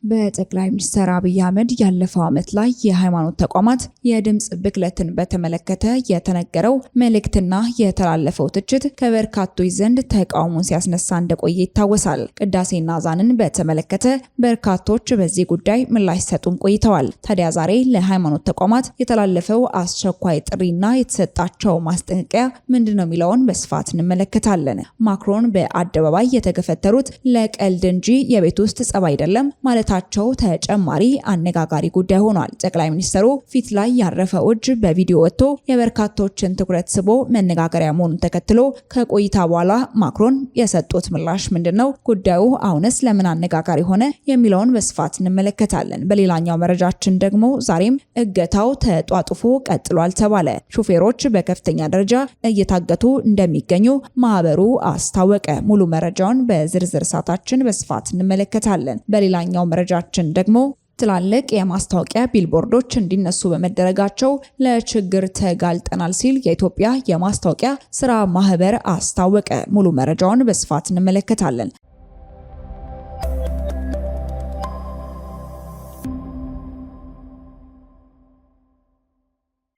በጠቅላይ ሚኒስትር አብይ አህመድ ያለፈው ዓመት ላይ የሃይማኖት ተቋማት የድምጽ ብክለትን በተመለከተ የተነገረው መልእክትና የተላለፈው ትችት ከበርካቶች ዘንድ ተቃውሞን ሲያስነሳ እንደቆየ ይታወሳል። ቅዳሴና አዛንን በተመለከተ በርካቶች በዚህ ጉዳይ ምላሽ ሰጡም ቆይተዋል። ታዲያ ዛሬ ለሃይማኖት ተቋማት የተላለፈው አስቸኳይ ጥሪና የተሰጣቸው ማስጠንቀቂያ ምንድነው የሚለውን በስፋት እንመለከታለን። ማክሮን በአደባባይ የተገፈተሩት ለቀልድ እንጂ የቤት ውስጥ ጸብ አይደለም ማለት ታቸው ተጨማሪ አነጋጋሪ ጉዳይ ሆኗል። ጠቅላይ ሚኒስትሩ ፊት ላይ ያረፈው እጅ በቪዲዮ ወጥቶ የበርካቶችን ትኩረት ስቦ መነጋገሪያ መሆኑን ተከትሎ ከቆይታ በኋላ ማክሮን የሰጡት ምላሽ ምንድነው? ጉዳዩ አሁንስ ለምን አነጋጋሪ ሆነ የሚለውን በስፋት እንመለከታለን። በሌላኛው መረጃችን ደግሞ ዛሬም እገታው ተጧጡፎ ቀጥሏል ተባለ። ሹፌሮች በከፍተኛ ደረጃ እየታገቱ እንደሚገኙ ማህበሩ አስታወቀ። ሙሉ መረጃውን በዝርዝር ሰዓታችን በስፋት እንመለከታለን። በሌላኛው መረጃችን ደግሞ ትላልቅ የማስታወቂያ ቢልቦርዶች እንዲነሱ በመደረጋቸው ለችግር ተጋልጠናል ሲል የኢትዮጵያ የማስታወቂያ ስራ ማህበር አስታወቀ። ሙሉ መረጃውን በስፋት እንመለከታለን።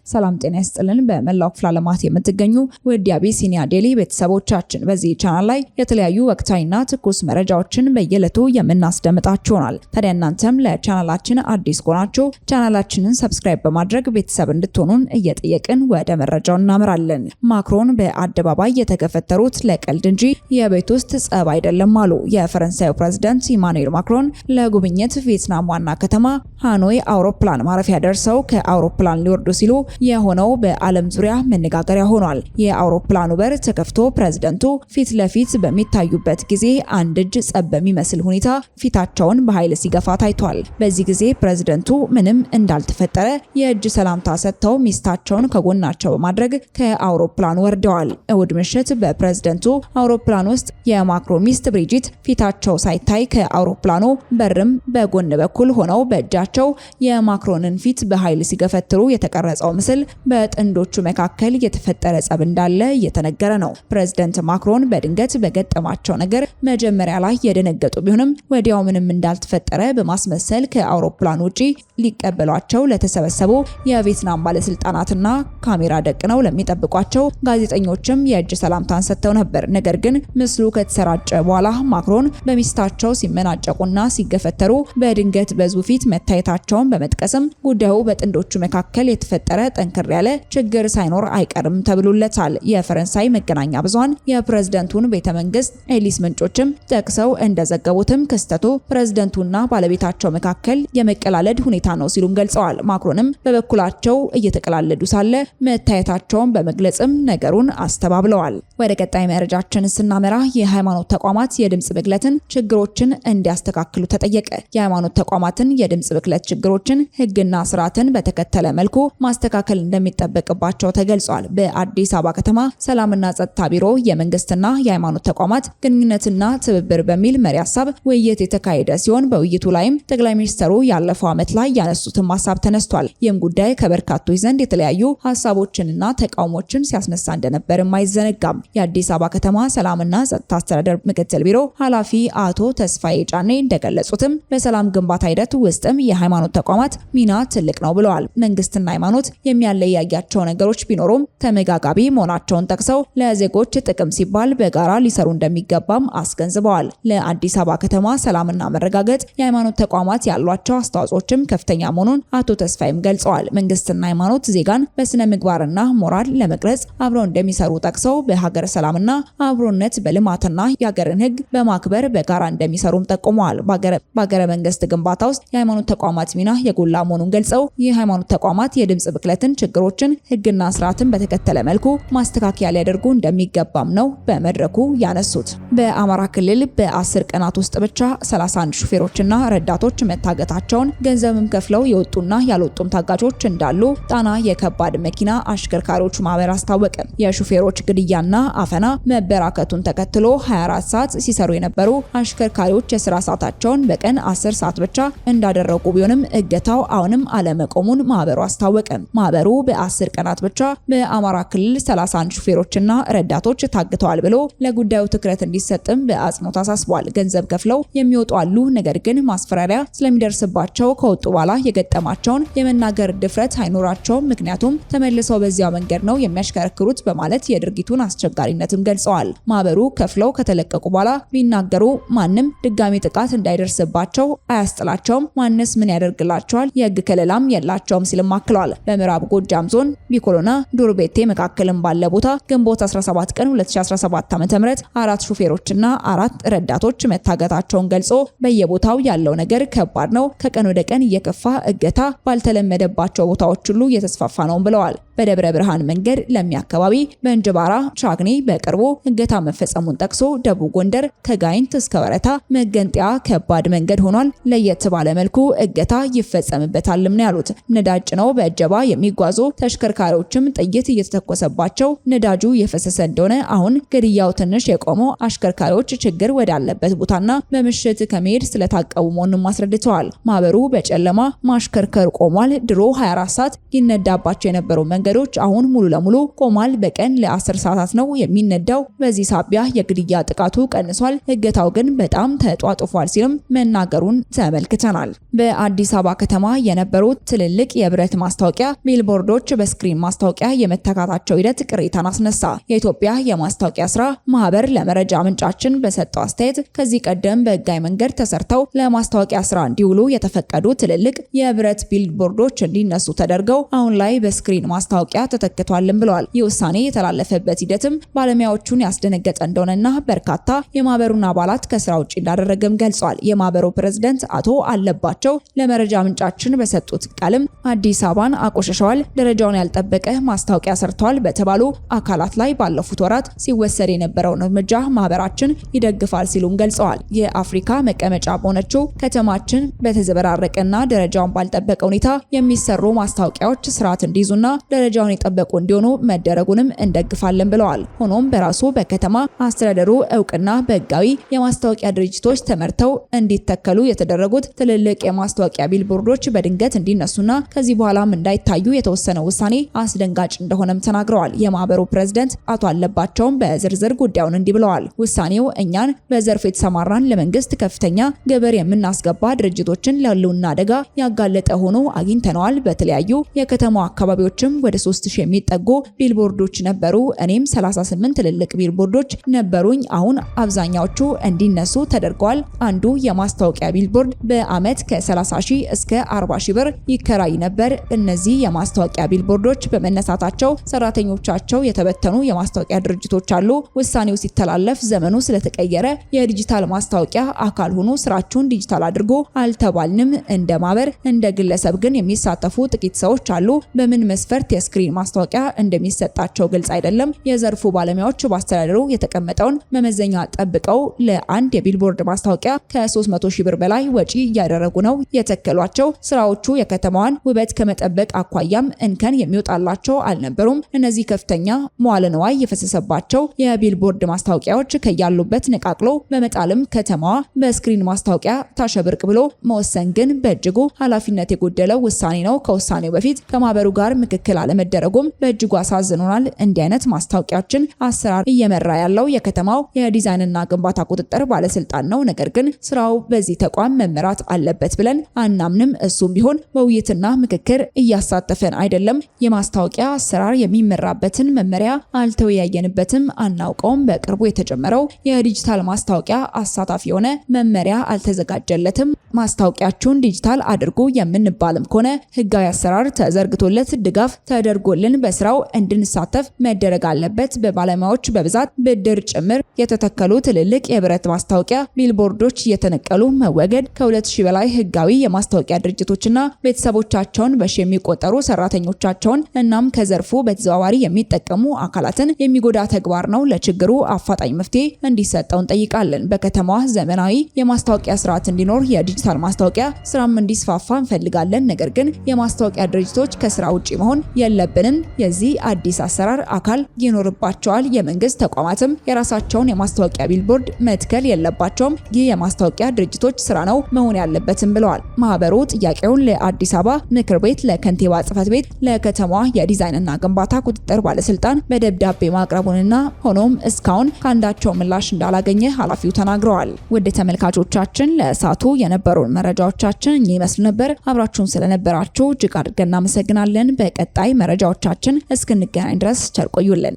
ሰላም ጤና ይስጥልን። በመላው ክፍለ ዓለማት የምትገኙ ውድ የአቢሲኒያ ዴሊ ቤተሰቦቻችን በዚህ ቻናል ላይ የተለያዩ ወቅታዊና ትኩስ መረጃዎችን በየዕለቱ የምናስደምጣችሁናል። ታዲያ እናንተም ለቻናላችን አዲስ ከሆናችሁ ቻናላችንን ሰብስክራይብ በማድረግ ቤተሰብ እንድትሆኑን እየጠየቅን ወደ መረጃው እናመራለን። ማክሮን በአደባባይ የተገፈተሩት ለቀልድ እንጂ የቤት ውስጥ ጸብ አይደለም አሉ። የፈረንሳዩ ፕሬዝዳንት ኢማኑኤል ማክሮን ለጉብኝት ቪየትናም ዋና ከተማ ሃኖይ አውሮፕላን ማረፊያ ደርሰው ከአውሮፕላን ሊወርዱ ሲሉ የሆነው በዓለም ዙሪያ መነጋገሪያ ሆኗል። የአውሮፕላኑ በር ተከፍቶ ፕሬዝዳንቱ ፊት ለፊት በሚታዩበት ጊዜ አንድ እጅ ጸብ በሚመስል ሁኔታ ፊታቸውን በኃይል ሲገፋ ታይቷል። በዚህ ጊዜ ፕሬዝዳንቱ ምንም እንዳልተፈጠረ የእጅ ሰላምታ ሰጥተው ሚስታቸውን ከጎናቸው በማድረግ ከአውሮፕላኑ ወርደዋል። እሁድ ምሽት በፕሬዝዳንቱ አውሮፕላን ውስጥ የማክሮን ሚስት ብሪጂት ፊታቸው ሳይታይ ከአውሮፕላኑ በርም በጎን በኩል ሆነው በእጃቸው የማክሮንን ፊት በኃይል ሲገፈትሩ የተቀረጸው ምስል በጥንዶቹ መካከል የተፈጠረ ጸብ እንዳለ እየተነገረ ነው። ፕሬዝዳንት ማክሮን በድንገት በገጠማቸው ነገር መጀመሪያ ላይ የደነገጡ ቢሆንም ወዲያው ምንም እንዳልተፈጠረ በማስመሰል ከአውሮፕላን ውጪ ሊቀበሏቸው ለተሰበሰቡ የቪየትናም ባለስልጣናትና ካሜራ ደቅነው ለሚጠብቋቸው ጋዜጠኞችም የእጅ ሰላምታን ሰጥተው ነበር። ነገር ግን ምስሉ ከተሰራጨ በኋላ ማክሮን በሚስታቸው ሲመናጨቁና ሲገፈተሩ በድንገት በሕዝቡ ፊት መታየታቸውን በመጥቀስም ጉዳዩ በጥንዶቹ መካከል የተፈጠረ ጠንከር ያለ ችግር ሳይኖር አይቀርም ተብሎለታል። የፈረንሳይ መገናኛ ብዙሃን የፕሬዝዳንቱን ቤተመንግስት ኤሊስ ምንጮችም ጠቅሰው እንደዘገቡትም ክስተቱ ፕሬዝዳንቱና ባለቤታቸው መካከል የመቀላለድ ሁኔታ ነው ሲሉም ገልጸዋል። ማክሮንም በበኩላቸው እየተቀላለዱ ሳለ መታየታቸውን በመግለጽም ነገሩን አስተባብለዋል። ወደ ቀጣይ መረጃችን ስናመራ የሃይማኖት ተቋማት የድምጽ ብክለትን ችግሮችን እንዲያስተካክሉ ተጠየቀ። የሃይማኖት ተቋማትን የድምጽ ብክለት ችግሮችን ህግና ስርዓትን በተከተለ መልኩ ማስተካከል እንደሚጠበቅባቸው ተገልጿል። በአዲስ አበባ ከተማ ሰላምና ጸጥታ ቢሮ የመንግስትና የሃይማኖት ተቋማት ግንኙነትና ትብብር በሚል መሪ ሐሳብ ውይይት የተካሄደ ሲሆን በውይይቱ ላይም ጠቅላይ ሚኒስትሩ ያለፈው ዓመት ላይ ያነሱትን ሐሳብ ተነስቷል። ይህም ጉዳይ ከበርካቶች ዘንድ የተለያዩ ሐሳቦችንና ተቃውሞችን ሲያስነሳ እንደነበርም አይዘነጋም። የአዲስ አበባ ከተማ ሰላምና ጸጥታ አስተዳደር ምክትል ቢሮ ኃላፊ አቶ ተስፋዬ ጫኔ እንደገለጹትም በሰላም ግንባታ ሂደት ውስጥም የሃይማኖት ተቋማት ሚና ትልቅ ነው ብለዋል። መንግስትና ሃይማኖት የሚያለያያቸው ነገሮች ቢኖሩም ተመጋጋቢ መሆናቸውን ጠቅሰው ለዜጎች ጥቅም ሲባል በጋራ ሊሰሩ እንደሚገባም አስገንዝበዋል። ለአዲስ አበባ ከተማ ሰላምና መረጋገጥ የሃይማኖት ተቋማት ያሏቸው አስተዋጽኦችም ከፍተኛ መሆኑን አቶ ተስፋዬም ገልጸዋል። መንግስትና ሃይማኖት ዜጋን በስነ ምግባርና ሞራል ለመቅረጽ አብረው እንደሚሰሩ ጠቅሰው በሀገር ሰላምና አብሮነት በልማትና የሀገርን ሕግ በማክበር በጋራ እንደሚሰሩም ጠቁመዋል። በሀገረ መንግስት ግንባታ ውስጥ የሃይማኖት ተቋማት ሚና የጎላ መሆኑን ገልጸው የሃይማኖት ተቋማት የድምጽ ብክለትን ችግሮችን ህግና ስርዓትን በተከተለ መልኩ ማስተካከያ ሊያደርጉ እንደሚገባም ነው በመድረኩ ያነሱት። በአማራ ክልል በ10 ቀናት ውስጥ ብቻ 31 ሹፌሮችና ረዳቶች መታገታቸውን ገንዘብም ከፍለው የወጡና ያልወጡም ታጋቾች እንዳሉ ጣና የከባድ መኪና አሽከርካሪዎች ማህበር አስታወቀ። የሹፌሮች ግድያና አፈና መበራከቱን ተከትሎ 24 ሰዓት ሲሰሩ የነበሩ አሽከርካሪዎች የስራ ሰዓታቸውን በቀን 10 ሰዓት ብቻ እንዳደረጉ ቢሆንም እገታው አሁንም አለመቆሙን ማህበሩ አስታወቀ። ማህበሩ በ10 ቀናት ብቻ በአማራ ክልል 31 ሹፌሮችና ረዳቶች ታግተዋል ብሎ ለጉዳዩ ትኩረት እንዲሰጥም በአጽንኦት አሳስቧል። ገንዘብ ከፍለው የሚወጡ አሉ፣ ነገር ግን ማስፈራሪያ ስለሚደርስባቸው ከወጡ በኋላ የገጠማቸውን የመናገር ድፍረት አይኖራቸውም፣ ምክንያቱም ተመልሰው በዚያው መንገድ ነው የሚያሽከረክሩት በማለት የድርጊቱን አስቸጋሪነትም ገልጸዋል። ማህበሩ ከፍለው ከተለቀቁ በኋላ ቢናገሩ ማንም ድጋሚ ጥቃት እንዳይደርስባቸው አያስጥላቸውም፣ ማንስ ምን ያደርግላቸዋል፣ የህግ ከለላም የላቸውም ሲልም አክለዋል። በምዕራብ ጎጃም ዞን ቢኮሎና ዱርቤቴ መካከልም ባለ ቦታ ግንቦት 17 ቀን 2017 ዓ.ም 4 ሹፌሮችና 4 ረዳቶች መታገታቸውን ገልጾ በየቦታው ያለው ነገር ከባድ ነው፣ ከቀን ወደ ቀን እየከፋ እገታ ባልተለመደባቸው ቦታዎች ሁሉ እየተስፋፋ ነው ብለዋል። በደብረ ብርሃን መንገድ ለሚያካባቢ በእንጅባራ ቻግኒ በቅርቡ እገታ መፈጸሙን ጠቅሶ ደቡብ ጎንደር ከጋይንት እስከ ወረታ መገንጠያ ከባድ መንገድ ሆኗል፣ ለየት ባለ መልኩ እገታ ይፈጸምበታልም ነው ያሉት። ነዳጅ ጭነው በእጀባ የሚጓዙ ተሽከርካሪዎችም ጥይት እየተተኮሰባቸው ነዳጁ የፈሰሰ እንደሆነ፣ አሁን ግድያው ትንሽ የቆመው አሽከርካሪዎች ችግር ወዳለበት ቦታና በምሽት ከመሄድ ስለታቀቡ መሆኑን አስረድተዋል። ማህበሩ በጨለማ ማሽከርከር ቆሟል። ድሮ 24 ሰዓት ይነዳባቸው የነበሩ መንገዶች አሁን ሙሉ ለሙሉ ቆሟል። በቀን ለ10 ሰዓታት ነው የሚነዳው። በዚህ ሳቢያ የግድያ ጥቃቱ ቀንሷል፣ እገታው ግን በጣም ተጧጡፏል ሲልም መናገሩን ተመልክተናል። በአዲስ አበባ ከተማ የነበሩት ትልልቅ የብረት ማስታወቂያ ቢልቦርዶች በስክሪን ማስታወቂያ የመተካታቸው ሂደት ቅሬታን አስነሳ። የኢትዮጵያ የማስታወቂያ ስራ ማህበር ለመረጃ ምንጫችን በሰጠው አስተያየት ከዚህ ቀደም በህጋዊ መንገድ ተሰርተው ለማስታወቂያ ስራ እንዲውሉ የተፈቀዱ ትልልቅ የብረት ቢልቦርዶች እንዲነሱ ተደርገው አሁን ላይ በስክሪን ማስታወቂያ ተተክቷልም ብለዋል። ይህ ውሳኔ የተላለፈበት ሂደትም ባለሙያዎቹን ያስደነገጠ እንደሆነና በርካታ የማህበሩን አባላት ከስራ ውጪ እንዳደረገም ገልጿል። የማህበሩ ፕሬዝዳንት አቶ አለባቸው ለመረጃ ምንጫችን በሰጡት ቃልም አዲስ አበባን አቆሸሸዋል፣ ደረጃውን ያልጠበቀ ማስታወቂያ ሰርተዋል በተባሉ አካላት ላይ ባለፉት ወራት ሲወሰድ የነበረውን እርምጃ ማህበራችን ይደግፋል ሲሉም ገልጸዋል። የአፍሪካ መቀመጫ በሆነችው ከተማችን በተዘበራረቀና ደረጃውን ባልጠበቀ ሁኔታ የሚሰሩ ማስታወቂያዎች ስርዓት እንዲይዙና ደረጃውን የጠበቁ እንዲሆኑ መደረጉንም እንደግፋለን ብለዋል። ሆኖም በራሱ በከተማ አስተዳደሩ እውቅና በህጋዊ የማስታወቂያ ድርጅቶች ተመርተው እንዲተከሉ የተደረጉት ትልልቅ የማስታወቂያ ቢልቦርዶች በድንገት እንዲነሱና ከዚህ በኋላም እንዳይታዩ የተወሰነው ውሳኔ አስደንጋጭ እንደሆነም ተናግረዋል። የማህበሩ ፕሬዝዳንት አቶ አለባቸውም በዝርዝር ጉዳዩን እንዲህ ብለዋል። ውሳኔው እኛን በዘርፍ የተሰማራን ለመንግስት ከፍተኛ ግብር የምናስገባ ድርጅቶችን ለህልውና አደጋ ያጋለጠ ሆኖ አግኝተነዋል። በተለያዩ የከተማው አካባቢዎችም ወደ 3000 የሚጠጉ ቢልቦርዶች ነበሩ። እኔም 38 ትልልቅ ቢልቦርዶች ነበሩኝ። አሁን አብዛኛዎቹ እንዲነሱ ተደርገዋል። አንዱ የማስታወቂያ ቢልቦርድ በአመት ከ30,000 እስከ 40,000 ብር ይከራይ ነበር። እነዚህ የማስታወቂያ ቢልቦርዶች በመነሳታቸው ሰራተኞቻቸው የተበተኑ የማስታወቂያ ድርጅቶች አሉ። ውሳኔው ሲተላለፍ ዘመኑ ስለተቀየረ የዲጂታል ማስታወቂያ አካል ሆኖ ስራችሁን ዲጂታል አድርጎ አልተባልንም። እንደ ማህበር እንደ ግለሰብ ግን የሚሳተፉ ጥቂት ሰዎች አሉ። በምን መስፈርት የስክሪን ማስታወቂያ እንደሚሰጣቸው ግልጽ አይደለም። የዘርፉ ባለሙያዎች በአስተዳደሩ የተቀመጠውን መመዘኛ ጠብቀው ለአንድ የቢልቦርድ ማስታወቂያ ከ300,000 ብር በላይ ወጪ እያደረጉ ነው የተከሏቸው። ስራዎቹ የከተማዋን ውበት ከመጠበቅ አኳያም እንከን የሚወጣላቸው አልነበሩም። እነዚህ ከፍተኛ መዋለ ንዋይ የፈሰሰባቸው የቢልቦርድ ማስታወቂያዎች ከያሉበት ነቃቅሎ በመጣልም ከተማዋ በስክሪን ማስታወቂያ ታሸብርቅ ብሎ መወሰን ግን በእጅጉ ኃላፊነት የጎደለው ውሳኔ ነው። ከውሳኔው በፊት ከማህበሩ ጋር ምክክል አለመደረጉም በእጅጉ አሳዝኖናል። እንዲህ አይነት ማስታወቂያዎችን አሰራር እየመራ ያለው የከተማው የዲዛይንና ግንባታ ቁጥጥር ባለስልጣን ነው። ነገር ግን ስራው በዚህ ተቋም መመራት አለበት ብለን አናምንም። እሱም ቢሆን በውይይትና ምክክር እያሳተፈን አይደለም። የማስታወቂያ አሰራር የሚመራበትን መመሪያ አልተወያየንበትም፣ አናውቀውም። በቅርቡ የተጀመረው የዲጂታል ማስታወቂያ አሳታፊ የሆነ መመሪያ አልተዘጋጀለትም። ማስታወቂያችሁን ዲጂታል አድርጉ የምንባልም ከሆነ ህጋዊ አሰራር ተዘርግቶለት ድጋፍ ተደርጎልን በስራው እንድንሳተፍ መደረግ አለበት። በባለሙያዎች በብዛት ብድር ጭምር የተተከሉ ትልልቅ የብረት ማስታወቂያ ቢልቦርዶች እየተነቀሉ መወገድ ከ2000 በላይ ህጋዊ የማስታወቂያ ድርጅቶችና ቤተሰቦቻቸውን በሺ የሚቆጠሩ ሰራተኞቻቸውን እናም ከዘርፉ በተዘዋዋሪ የሚጠቀሙ አካላትን የሚጎዳ ተግባር ነው። ለችግሩ አፋጣኝ መፍትሄ እንዲሰጠው እንጠይቃለን። በከተማዋ ዘመናዊ የማስታወቂያ ስርዓት እንዲኖር የዲጂታል ማስታወቂያ ስራም እንዲስፋፋ እንፈልጋለን። ነገር ግን የማስታወቂያ ድርጅቶች ከስራ ውጪ መሆን የለብንም። የዚህ አዲስ አሰራር አካል ይኖርባቸዋል። የመንግስት ተቋማትም የራሳቸውን የማስታወቂያ ቢልቦርድ መትከል የለባቸውም። ይህ የማስታወቂያ ድርጅቶች ስራ ነው መሆን ያለበትም ብለዋል። ማህበሩ ጥያቄውን ለአዲስ አበባ ምክር ቤት፣ ለከንቲባ ጽህፈት ቤት፣ ለከተማዋ የዲዛይንና ግንባታ ቁጥጥር ባለስልጣን በደብዳቤ ማቅረቡንና ሆኖም እስካሁን ከአንዳቸው ምላሽ እንዳላገኘ ኃላፊው ተናግረዋል። ውድ ተመልካቾቻችን ለእሳቱ የነበሩን መረጃዎቻችን ይመስሉ ነበር። አብራችሁን ስለነበራችሁ እጅግ አድርገን እናመሰግናለን። በቀጣይ መረጃዎቻችን እስክንገናኝ ድረስ ቸር ቆዩልን።